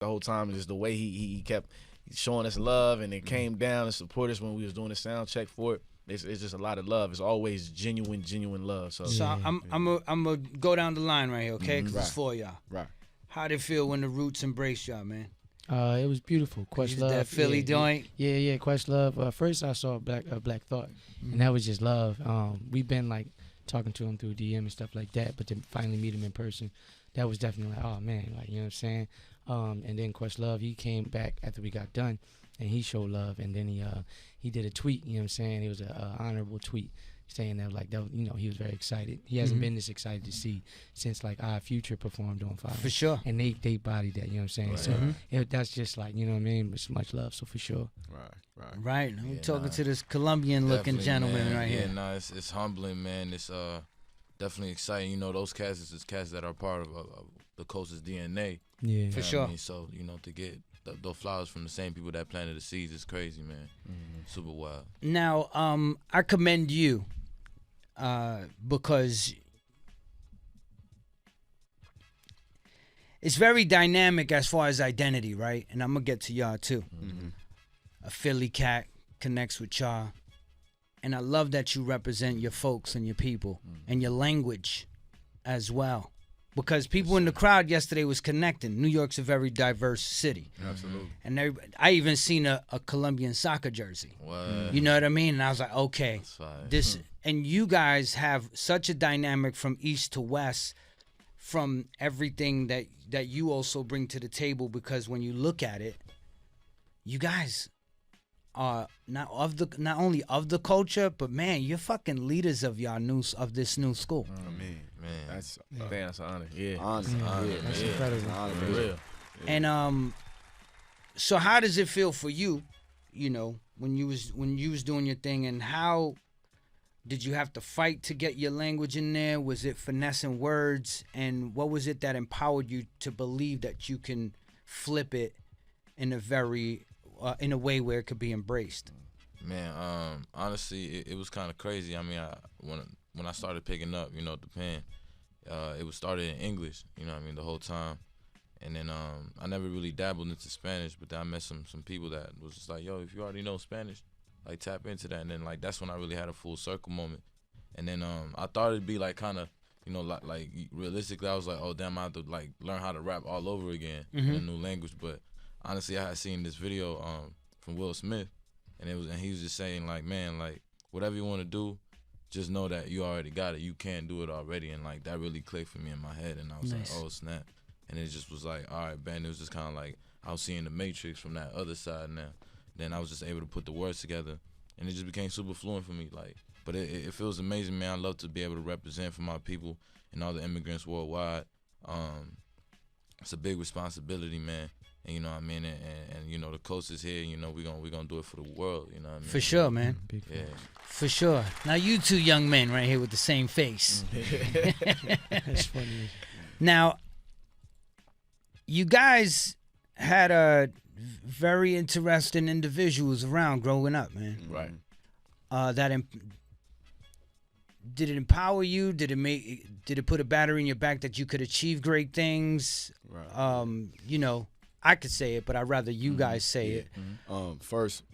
the whole time. Just the way he kept showing us love, and it came down and support us when we was doing the sound check for it. It's just a lot of love. It's always genuine love. So, I'm gonna go down the line right here, okay? Because it's for y'all. Right. How'd it feel when the Roots embraced y'all, man? It was beautiful. Questlove, that Philly joint. Yeah. Questlove. First, I saw Black Thought, and that was just love. We've been like talking to him through DM and stuff like that, but to finally meet him in person, that was definitely like, oh man, like, you know what I'm saying. And then Questlove, he came back after we got done, and he showed love, and then he did a tweet. You know what I'm saying? It was an honorable tweet, saying that like that, you know, he was very excited. He hasn't been this excited to see since like our Future performed on Fire. For sure. And they bodied that, you know what I'm saying? So that's just like, you know what I mean? It's much love, so for sure. Right. I'm talking to this Colombian-looking gentleman, man. right here. Yeah, nah, it's humbling, man. It's definitely exciting. You know, those cats is cats that are part of the Coast's DNA. Yeah. For sure. I mean? So, you know, to get those flowers from the same people that planted the seeds is crazy, man. Super wild. Now, I commend you because it's very dynamic as far as identity, right? And I'm going to get to y'all, too. A Philly cat connects with y'all. And I love that you represent your folks and your people and your language as well. Because people in the crowd yesterday was connecting. New York's a very diverse city. Absolutely. And I even seen a Colombian soccer jersey. What? You know what I mean? And I was like, okay, That's fire. this. And you guys have such a dynamic from east to west, from everything that you also bring to the table. Because when you look at it, you guys are not only of the culture, but man, you're fucking leaders of this new school. Man. That's an honor. Yeah. Honor. That's incredible. Honor, For man. real. And so how does it feel for you? You know, when you was doing your thing, and how did you have to fight to get your language in there? Was it finessing words? And what was it that empowered you to believe that you can flip it in a way where it could be embraced? Man, honestly, it was kind of crazy. I mean, when I started picking up, you know, the pen, it was started in English, you know what I mean, the whole time. And then I never really dabbled into Spanish, but then I met some people that was just like, yo, if you already know Spanish, like tap into that. And then like that's when I really had a full circle moment. And then I thought it'd be like kind of, you know, like realistically, I was like, oh damn, I have to like learn how to rap all over again in a new language. But honestly, I had seen this video from Will Smith, and he was just saying like, man, like whatever you want to do, just know that you already got it. You can do it already. And like that really clicked for me in my head, and I was like, oh snap. And it just was like, all right, Ben. It was just kind of like I was seeing the Matrix from that other side now. Then I was just able to put the words together, and it just became super fluent for me. Like, but it feels amazing, man. I love to be able to represent for my people and all the immigrants worldwide. It's a big responsibility, man. And you know what I mean, and you know the coast is here. You know we gonna do it for the world. You know what I mean? For sure, man. Yeah. For sure. Now you two young men right here with the same face. That's funny. Now, you guys had a very interesting individuals around growing up, man. Right. Did it empower you? Did it put a battery in your back that you could achieve great things? Right. You know, I could say it, but I'd rather you guys say it. First,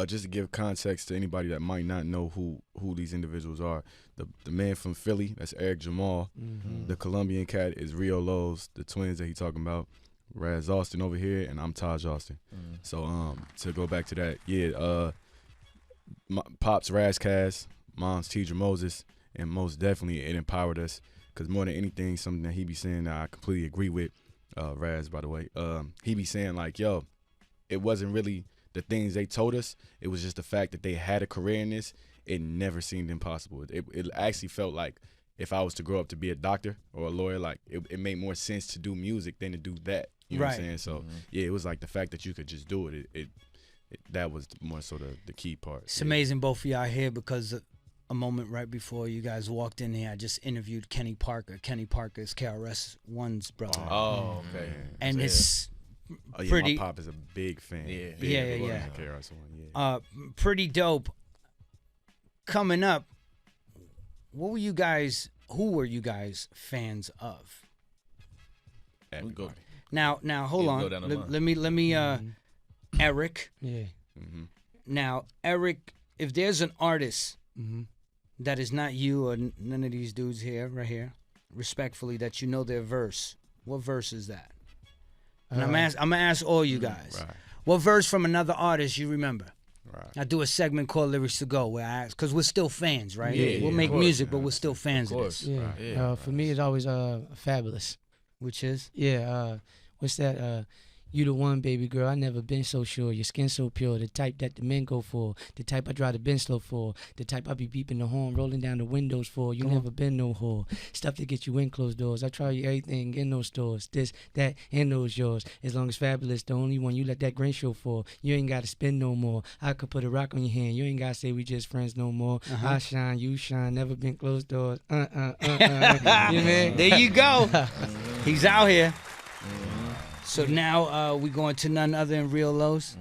just to give context to anybody that might not know who these individuals are, the man from Philly, that's Eric Jamal. The Colombian cat is Rio Loz, the twins that he talking about, Ras Austin over here, and I'm Taj Austin. So to go back to that, my pops Ras Kass, mom's Teedra Moses, and most definitely it empowered us, because more than anything, something that he be saying that I completely agree with, Ras, by the way, he be saying like, yo, it wasn't really the things they told us, it was just the fact that they had a career in this. It never seemed impossible. It actually felt like if I was to grow up to be a doctor or a lawyer, like it made more sense to do music than to do that. You know what I'm saying? So yeah, it was like the fact that you could just do it. It that was more so the key part. It's amazing both of y'all here, because a moment right before you guys walked in here, I just interviewed Kenny Parker. Kenny Parker is KRS-One's brother. Oh, okay. And it's Oh yeah, pretty, my pop is a big fan. Yeah. Yeah. KRS-One, pretty dope. Coming up, who were you guys fans of? Everybody. Now, hold Yeah, on. go down the line. Let me. Eric. Yeah. Mm-hmm. Now, Eric, if there's an artist Mm-hmm. that is not you or none of these dudes here, right here, respectfully, that you know their verse, what verse is that? And I'm gonna ask all you guys. Right. What verse from another artist you remember? Right. I do a segment called Lyrics to Go where I ask, because we're still fans, right? Yeah, we'll of make course, music, but we're still fans of course. this. Yeah. Right. Yeah. For me, it's always Fabulous. Which is? Yeah. What's that? You the one, baby girl. I never been so sure. Your skin so pure. The type that the men go for. The type I drive the Benz slow for. The type I be beeping the horn, rolling down the windows for. You never been no whore. Stuff to get you in closed doors. I try you everything in those stores. This, that, and those yours. As long as Fabulous, the only one you let that grain show for. You ain't got to spend no more. I could put a rock on your hand. You ain't got to say we just friends no more. I shine, you shine. Never been closed doors. You know what I mean? There you go. He's out here. So now we going to none other than Rio Loz.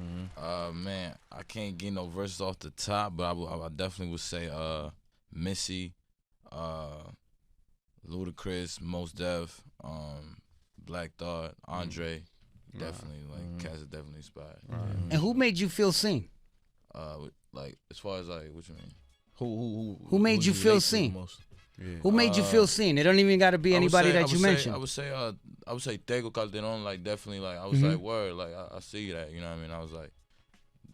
Man, I can't get no verses off the top, but I definitely would say Missy, Ludacris, Mos Def, Black Thought, Andre. Definitely, like, Cass is definitely inspired. And who made you feel seen? Like, as far as, like, what you mean? Who made you feel relate to seen? the most? Yeah. Who made you feel seen? It don't even got to be anybody that you mentioned. I would say Tego Calderon, like, definitely, like, I was like, word, like, I see that, you know what I mean? I was like,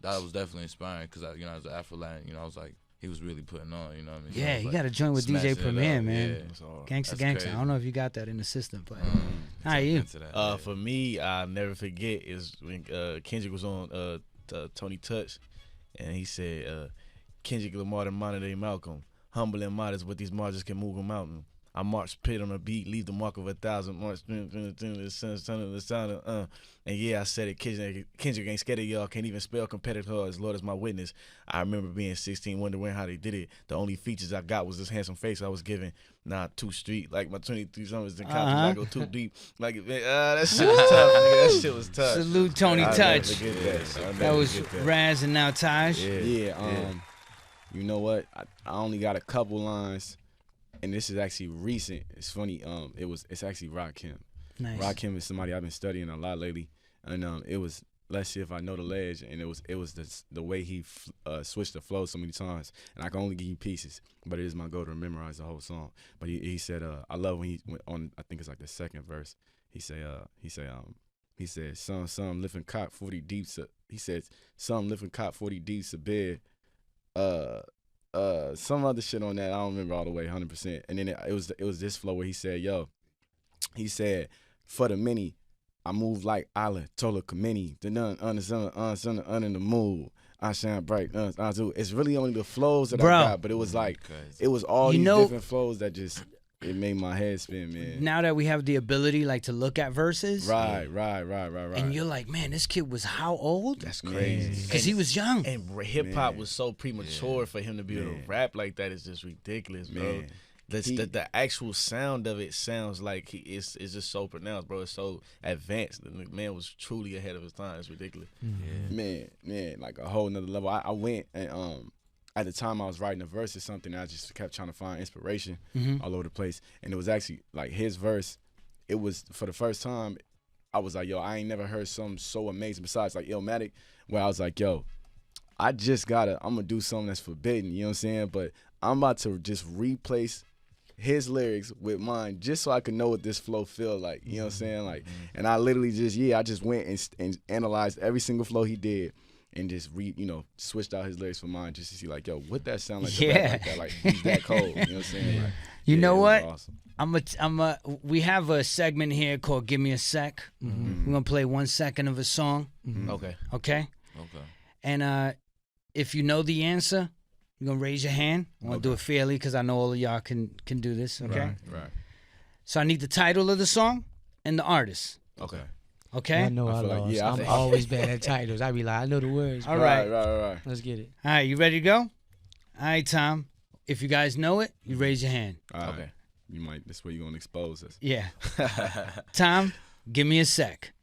that was definitely inspiring, because, you know, as an Afro-Latin, you know, I was like, he was really putting on, you know what I mean? So Yeah, I was you like, got to join with smashing DJ it Premier, up, man. yeah. Gangsta, That's gangsta. crazy. I don't know if you got that in the system, but how you? Into that, yeah. For me, I'll never forget is when Kendrick was on Tony Touch, and he said, Kendrick Lamar, the modern day Malcolm, humble and modest, but these marches can move a mountain. I march pit on a beat, leave the mark of 1,000, march the sound. And yeah, I said it, Kendrick ain't scared of y'all, can't even spell competitor as Lord is my witness. I remember being 16, wondering how they did it. The only features I got was this handsome face I was given. Nah, too street, like my 23 summers in college, I go too deep. Like, that shit was tough, nigga. That shit was tough. Salute Tony I'll Touch. never forget that. I'll That never was forget that. Ras and now Taj. Yeah. You know what? I only got a couple lines, and this is actually recent. It's funny. It's actually Rakim. Nice. Rakim is somebody I've been studying a lot lately, and it was Let's See If I Know the Ledge, and it was the way he switched the flow so many times, and I can only give you pieces, but it is my goal to memorize the whole song. But he said, I love when he went on. I think it's like the second verse. He said, some lifting cop 40 deep. He said, some lifting cop 40 deep to bed. Some other shit on that. I don't remember all the way 100%. And then it was this flow where he said, for the many, I move like Allah, Tola Kameni, the none, in the mood. I shine bright, it's really only the flows that I got, but it was like, it was all these different flows that just, it made my head spin, man. Now that we have the ability, like, to look at verses. Right. And you're like, man, this kid was how old? That's crazy. Because he was young. And hip hop Man. was so premature for him to be able to rap like that. Is just ridiculous, bro. Man. The actual sound of it sounds like it's just so pronounced, bro. It's so advanced. The man was truly ahead of his time. It's ridiculous. Man, like a whole nother level. I went and at the time I was writing a verse or something, I just kept trying to find inspiration all over the place. And it was actually like his verse, it was for the first time, I was like, yo, I ain't never heard something so amazing besides like Illmatic, where I was like, yo, I'm gonna do something that's forbidden, you know what I'm saying? But I'm about to just replace his lyrics with mine just so I could know what this flow feel like, you know what I'm saying? Like, and I literally I just went and analyzed every single flow he did and just switched out his lyrics for mine just to see like, yo, what that sound like? To rap like that? Like, he's that cold, you know what I'm saying? Like, You know what? Awesome. We have a segment here called Give Me a Sec. We're gonna play 1 second of a song. Okay. Okay. Okay. And if you know the answer, you're gonna raise your hand. I wanna do it fairly because I know all of y'all can do this. Okay. Right. So I need the title of the song and the artist. Okay. Okay. I know I feel like- lost. yeah, I I'm think- always bad at titles. I be like, I know the words. All right. Right. Let's get it. All right. You ready to go? All right, Tom. If you guys know it, you raise your hand. All right. Okay. You might. This way you're gonna expose us. Yeah. Tom, give me a sec.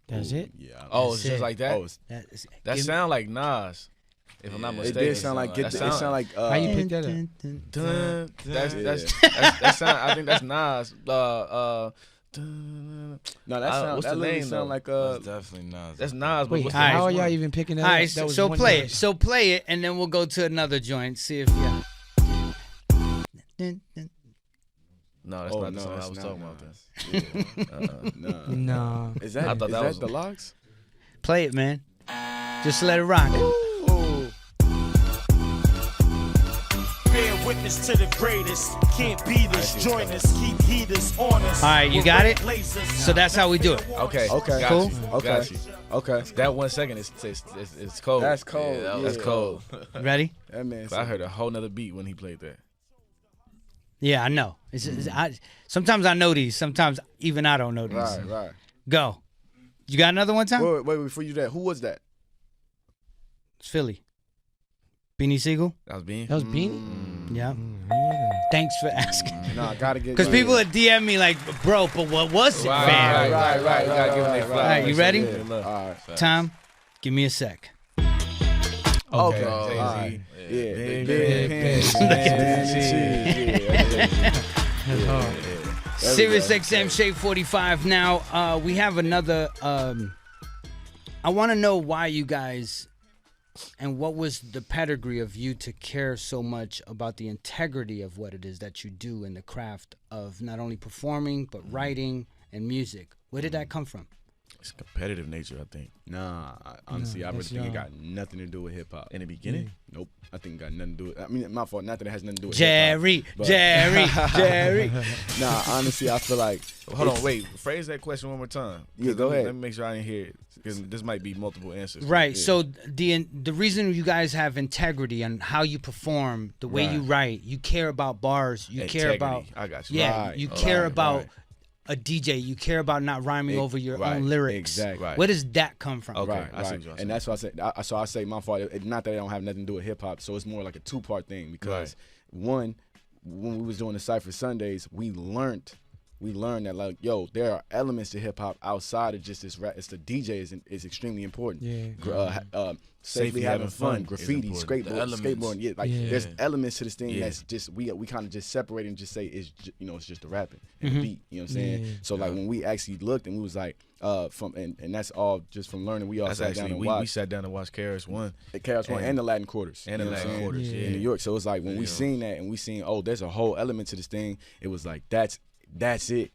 That's it. Yeah. Oh, That's it's just it. like that. Oh, That sound like Nas. If I'm not It mistaken. did sound like it sound like How you pick that up? Dun, that's Yeah. that sound. I think that's Nas. No, that sound what's that the literally name, sound though? like That's definitely Nas. That's Nas. But Wait, what's how the are next y'all one? even picking that All up? right, That was so one play note. it. So play it, and then we'll go to another joint. See if yeah. No, that's Oh, not the no, song I that's was not talking about. Nas. Then. Nah. No. Is that I thought that was the Locks? Play it, man. Just let it rock. Bear witness to the greatest. Can't beat us, join us, keep heaters on us. All right, you got it? Lasers. So that's how we do it. Okay. Okay. Got Cool. you, Okay. Got you. Okay. That 1 second is it's cold. That's cold. Yeah, That's cold. Ready? That man. I heard a whole nother beat when he played that. Yeah, I know. Sometimes I know these. Sometimes even I don't know these. Right. Go. You got another one, Tom? Wait, before you do that, who was that? It's Philly. Beanie Siegel? That was Bean. That was Beanie? Yeah. Yeah. Thanks for asking. No, I gotta get. Because people would DM me like, bro, but what was it, Right, fam? right. You gotta give them their flowers. All right, you ready? Yeah, look. All right. Tom, give me a sec. Okay. Jay-Z. All right. Yeah. Big Big pants, Sirius XM Shade 45. Now, we have another. I want to know why you guys, and what was the pedigree of you to care so much about the integrity of what it is that you do in the craft of not only performing, but writing and music. Where did that come from? It's competitive nature, I think. Nah, honestly, I really that's think it y'all. got nothing to do with hip hop. In the beginning, Nope, I think it got nothing to do with. I mean, my fault. Not that it has nothing to do with Jerry, hip hop. but- Jerry. Nah, honestly, I feel like. hold on, it's- wait. Phrase that question one more time. Yeah, go ahead. Let me make sure I didn't hear it, because this might be multiple answers. Right. Yeah. So the reason you guys have integrity and how you perform, the way you write, you care about bars, you care about Integrity. I got you. yeah, Right, you care right, about right. a DJ, you care about not rhyming over your right, own lyrics. exactly. Right. Where does that come from? Okay. Right, I see right. what you're saying. And that's what I said. So I say my fault. Not that it don't have nothing to do with hip hop. So it's more like a 2-part thing because one, when we was doing the Cypher Sundays, we learned that like, yo, there are elements to hip hop outside of just this rap. It's the DJ is extremely important. Yeah. Safely having fun, graffiti, important. The elements. skateboarding. Yeah, like Yeah. there's elements to this thing Yeah. that's just we kind of just separate and just say it's it's just the rapping and the beat. You know what I'm saying? Yeah. So like when we actually looked and we was like and that's all just from learning. We all That's sat down actually and we watched sat down and watched KRS-One. the KRS-One and the Latin Quarters and the you know what Latin I'm saying? Quarters, yeah. in New York. So it's like when we Yeah. seen that and we seen there's a whole element to this thing. It was like that's it.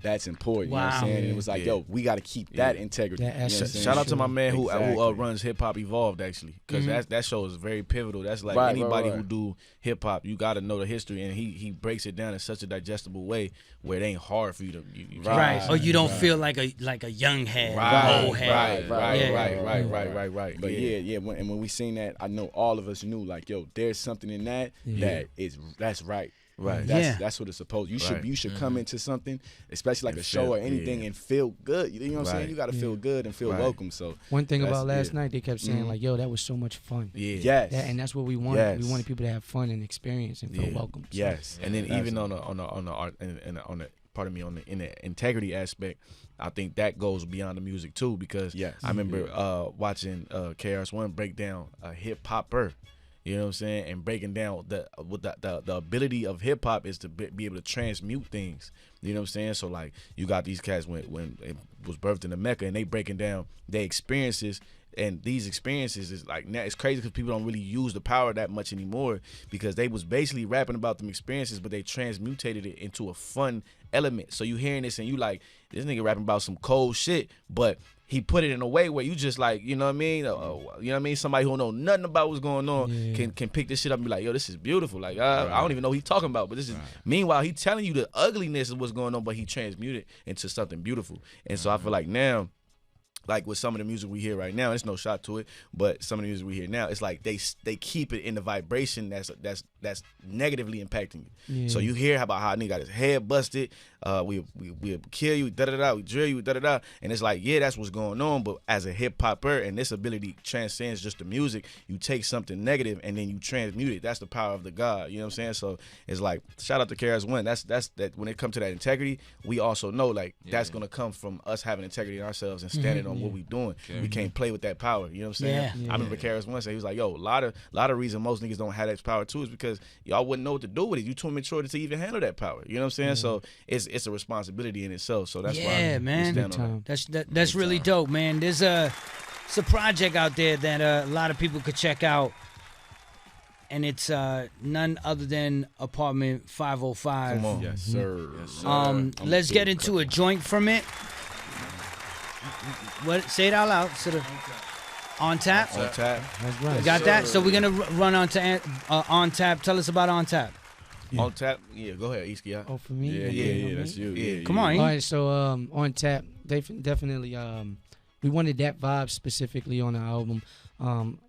That's important. You know what I'm Wow. saying? And it was like, Yeah. yo, we got to keep that integrity. That You know what I'm essence. saying? Shout out to my man who Exactly. runs Hip Hop Evolved, actually, because that show is very pivotal. That's like Right, anybody right. who do hip hop, you got to know the history, and he breaks it down in such a digestible way where it ain't hard for you to you can't- Right. Or you don't feel like a young head, Right, old right, head. right, Yeah. right. But yeah. When we seen that, I know all of us knew like, yo, there's something in that that's right. Right. That's what it's supposed. You should Right. you should come into something, especially like And a show or feel- anything, yeah. and feel good. You know what I'm saying? Right. You got to feel good and feel Right. welcome. So One thing That's- about last yeah. night, they kept saying like, "Yo, that was so much fun." Yeah. yes, And that's what we wanted. Yes. We wanted people to have fun and experience and feel Yeah. welcome. So, yes, And then That's even it. on the art and on the pardon me in the integrity aspect, I think that goes beyond the music too, because Yes. I remember watching KRS-One break down a hip hopper. You know what I'm saying? And breaking down the ability of hip hop is to be able to transmute things. You know what I'm saying? So like you got these cats when it was birthed in the Mecca, and they breaking down their experiences. And these experiences is like, now it's crazy because people don't really use the power that much anymore, because they was basically rapping about them experiences, but they transmutated it into a fun element. So you hearing this and you like, this nigga rapping about some cold shit, but he put it in a way where you just like, you know what I mean? You know what I mean? Somebody who don't know nothing about what's going on can pick this shit up and be like, yo, this is beautiful. Like, I don't even know what he's talking about, but this is, meanwhile, he telling you the ugliness of what's going on, but he transmuted into something beautiful. And so I feel like now, like with some of the music we hear right now, it's no shot to it, but some of the music we hear now, it's like they keep it in the vibration that's negatively impacting you. Yeah. So you hear about how a nigga got his head busted, we kill you, we drill you, and it's like, yeah, that's what's going on. But as a hip hopper, and this ability transcends just the music, you take something negative and then you transmute it. That's the power of the God. You know what I'm saying? So it's like, shout out to KRS-One. That's that when it comes to that integrity, we also know like that's gonna come from us having integrity in ourselves and standing on what we doing. We can't play with that power. You know what I'm saying? Yeah. I remember KRS-One said, he was like, yo, a lot of reason most niggas don't have that power too is because y'all wouldn't know what to do with it. You too mature to even handle that power. You know what I'm saying? So it's a responsibility in itself. So that's why we stand on that. That's really dope, man. It's a project out there that a lot of people could check out. And it's none other than Apartment 505. Come on. Yes, sir. Yes, sir. Let's get into a joint from it. What? Say it out loud. Sort of on tap. On tap. That's right. You got that? So we're gonna run on tap. Tell us about on tap. On tap. Yeah, go ahead, Iski. Oh, for me? Yeah, that's you. Yeah, Come on. All right, so on tap, definitely we wanted that vibe specifically on the album.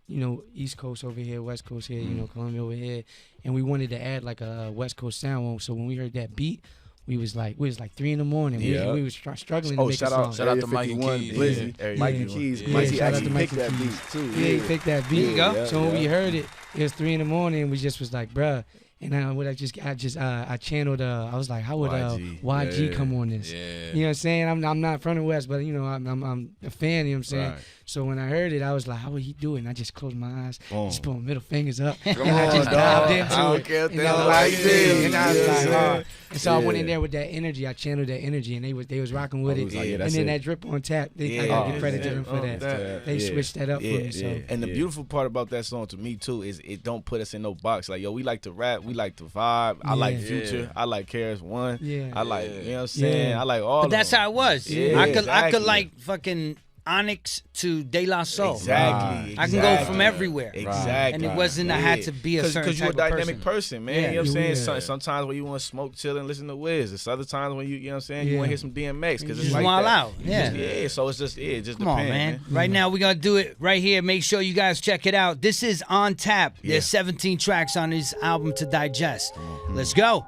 You know, East Coast over here, West Coast here, you know, Columbia over here, and we wanted to add like a West Coast sound. So when we heard that beat, we was like 3 in the morning. Yeah. We was struggling to make a song. Shout out to Mike and Keys. Blizzy. Mike and Keys. Yeah, Mikey shout out actually to Mike picked that and beat Keys. too. Yeah, he picked that beat. There you go. Yeah, So when we heard it, it was 3 in the morning. We just was like, bruh. And I channeled. I was like, how would YG come on this? Yeah. You know what I'm saying? I'm not from the West, but you know, I'm a fan. You know what I'm saying? Right. So when I heard it, I was like, how would he do it? And I just closed my eyes, Boom. just put my middle fingers up, Come and I on, just dog. dived into I don't it. care if And they I was don't like, like this. and I was like, Yeah. And so I went in Yeah. there with that energy. I channeled that energy, and they was rocking with I it. was like, yeah, and that's then it. that drip on tap, I Yeah. gotta give Oh, credit to yeah. them for that. that. They Yeah. switched that up for me. So And the beautiful part about that song to me too is it don't put us in no box. Like, yo, we like to rap, we like to vibe. I like Yeah. Future, I like KRS-One. Yeah. I like, you know what I'm saying? Yeah. I like all But of that's them. how it was. Yeah, I could exactly. like fucking Onyx to De La Soul. Exactly. I can go from everywhere. Exactly. And it wasn't I had to be a certain Because you're a type of dynamic person, man. Yeah. You know what I'm saying? Yeah. Sometimes when you want to smoke, chill, and listen to Wiz. There's other times when you know what I'm saying? You Yeah. want to hear some DMX because it's Just like wild that. out. Yeah. Yeah, so it's just, it just Come on, depends, man. Right now, we're going to do it right here. Make sure you guys check it out. This is On Tap. Yeah. There's 17 tracks on this album to digest. Mm-hmm. Let's go.